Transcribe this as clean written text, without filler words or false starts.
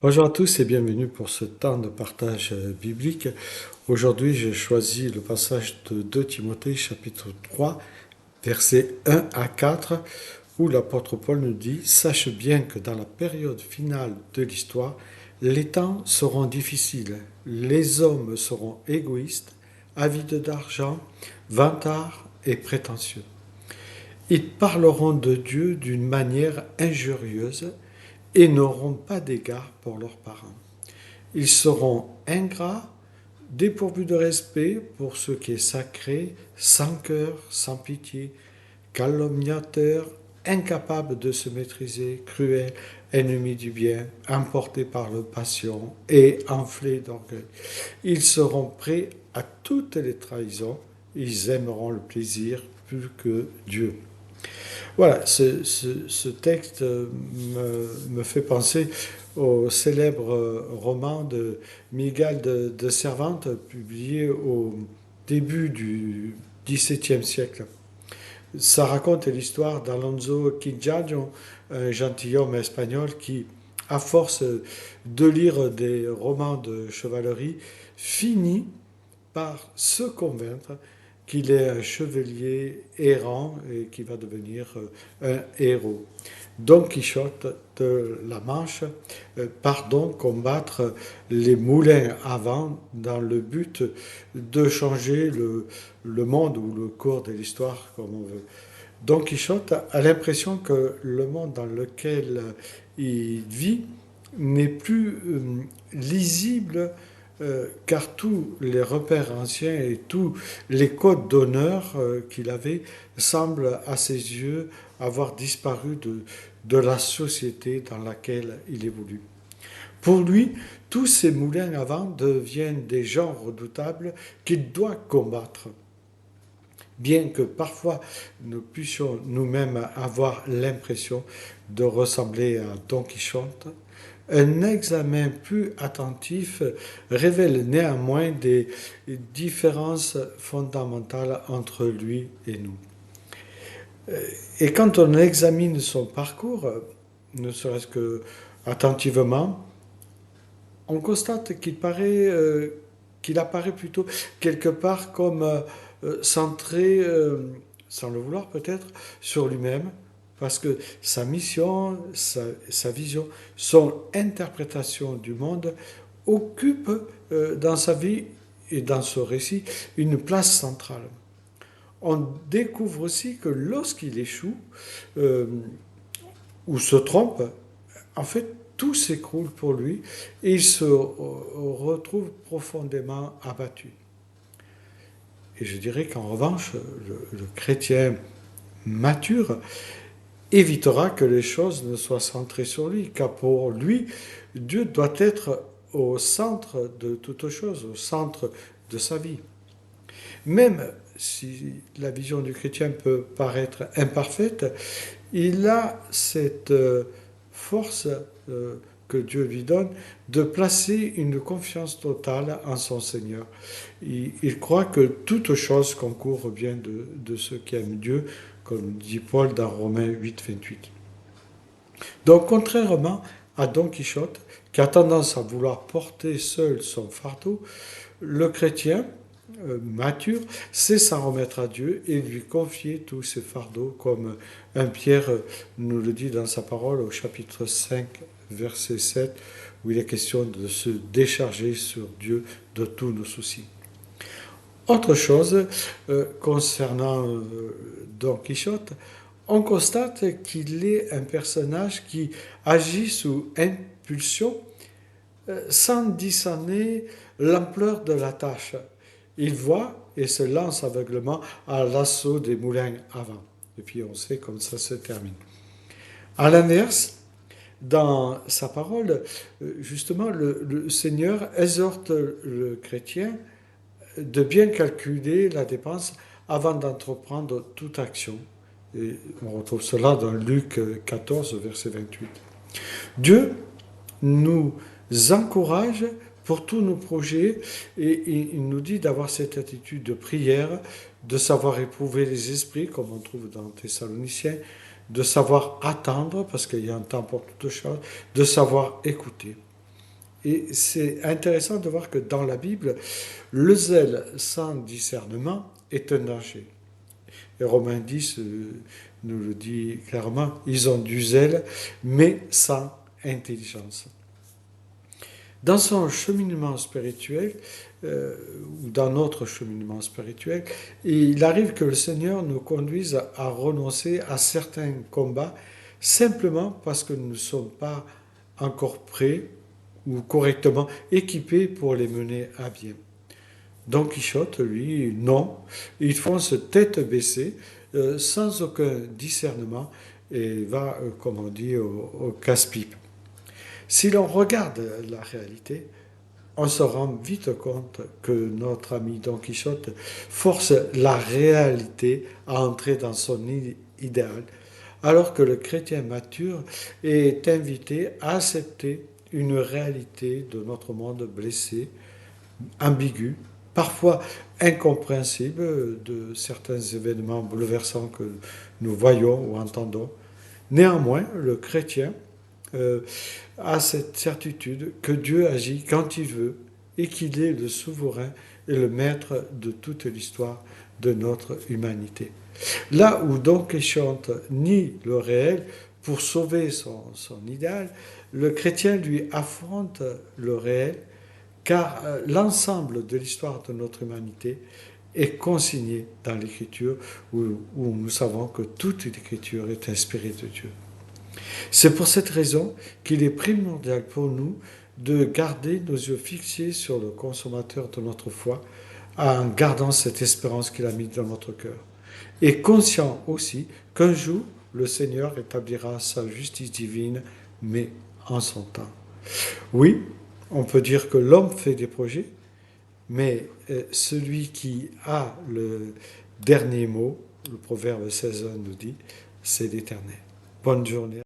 Bonjour à tous et bienvenue pour ce temps de partage biblique. Aujourd'hui, j'ai choisi le passage de 2 Timothée chapitre 3, versets 1 à 4, où l'apôtre Paul nous dit « Sache bien que dans la période finale de l'histoire, les temps seront difficiles, les hommes seront égoïstes, avides d'argent, vantards et prétentieux. Ils parleront de Dieu d'une manière injurieuse et n'auront pas d'égard pour leurs parents. Ils seront ingrats, dépourvus de respect pour ce qui est sacré, sans cœur, sans pitié, calomniateurs, incapables de se maîtriser, cruels, ennemis du bien, emportés par la passion et enflés d'orgueil. Ils seront prêts à toutes les trahisons, ils aimeront le plaisir plus que Dieu. Voilà, ce texte me fait penser au célèbre roman de Miguel de Cervantes, publié au début du XVIIe siècle. Ça raconte l'histoire d'Alonso Quijano, un gentilhomme espagnol qui, à force de lire des romans de chevalerie, finit par se convaincre qu'il est un chevalier errant et qui va devenir un héros. Don Quichotte de la Manche part donc combattre les moulins à vent dans le but de changer le monde ou le cours de l'histoire comme on veut. Don Quichotte a l'impression que le monde dans lequel il vit n'est plus lisible car tous les repères anciens et tous les codes d'honneur qu'il avait semblent à ses yeux avoir disparu de la société dans laquelle il évolue. Pour lui, tous ces moulins à vent deviennent des gens redoutables qu'il doit combattre. Bien que parfois nous puissions nous-mêmes avoir l'impression de ressembler à Don Quichotte, un examen plus attentif révèle néanmoins des différences fondamentales entre lui et nous. Et quand on examine son parcours, ne serait-ce que attentivement, on constate qu'il apparaît plutôt quelque part comme centré, sans le vouloir peut-être, sur lui-même, parce que sa mission, sa vision, son interprétation du monde occupe dans sa vie et dans ce récit une place centrale. On découvre aussi que lorsqu'il échoue ou se trompe, en fait, tout s'écroule pour lui et il se retrouve profondément abattu. Et je dirais qu'en revanche, le chrétien mature évitera que les choses ne soient centrées sur lui, car pour lui, Dieu doit être au centre de toute chose, au centre de sa vie. Même si la vision du chrétien peut paraître imparfaite, il a cette force que Dieu lui donne de placer une confiance totale en son Seigneur. Il croit que toute chose concourt au bien de ceux qui aiment Dieu, comme dit Paul dans Romains 8, 28. Donc, contrairement à Don Quichotte, qui a tendance à vouloir porter seul son fardeau, le chrétien mature sait s'en remettre à Dieu et lui confier tous ses fardeaux, comme un Pierre nous le dit dans sa parole au chapitre 5, verset 7, où il est question de se décharger sur Dieu de tous nos soucis. Autre chose concernant Don Quichotte, on constate qu'il est un personnage qui agit sous impulsion sans discerner l'ampleur de la tâche. Il voit et se lance aveuglement à l'assaut des moulins à vent. Et puis on sait comme ça se termine. À l'inverse, dans sa parole, justement, le Seigneur exhorte le chrétien de bien calculer la dépense avant d'entreprendre toute action. Et on retrouve cela dans Luc 14, verset 28. Dieu nous encourage pour tous nos projets et il nous dit d'avoir cette attitude de prière, de savoir éprouver les esprits, comme on trouve dans Thessaloniciens, de savoir attendre, parce qu'il y a un temps pour toutes choses, de savoir écouter. Et c'est intéressant de voir que dans la Bible, le zèle sans discernement est un danger. Et Romains 10 nous le dit clairement, ils ont du zèle, mais sans intelligence. Dans son cheminement spirituel, ou dans notre cheminement spirituel, il arrive que le Seigneur nous conduise à renoncer à certains combats simplement parce que nous ne sommes pas encore prêts ou correctement équipés pour les mener à bien. Don Quichotte, lui, non, il fonce tête baissée, sans aucun discernement, et va, comme on dit, au casse-pipe. Si l'on regarde la réalité, on se rend vite compte que notre ami Don Quichotte force la réalité à entrer dans son idéal, alors que le chrétien mature est invité à accepter une réalité de notre monde blessé, ambigu, parfois incompréhensible de certains événements bouleversants que nous voyons ou entendons. Néanmoins, le chrétien a cette certitude que Dieu agit quand il veut et qu'il est le souverain et le maître de toute l'histoire de notre humanité. Là où Don Quichotte nie le réel pour sauver son idéal, le chrétien lui affronte le réel car l'ensemble de l'histoire de notre humanité est consigné dans l'Écriture où nous savons que toute l'Écriture est inspirée de Dieu. C'est pour cette raison qu'il est primordial pour nous de garder nos yeux fixés sur le consommateur de notre foi en gardant cette espérance qu'il a mise dans notre cœur. Et conscient aussi qu'un jour, le Seigneur établira sa justice divine, mais en son temps. Oui, on peut dire que l'homme fait des projets, mais celui qui a le dernier mot, le proverbe 16 nous dit, c'est l'Éternel. Bonne journée.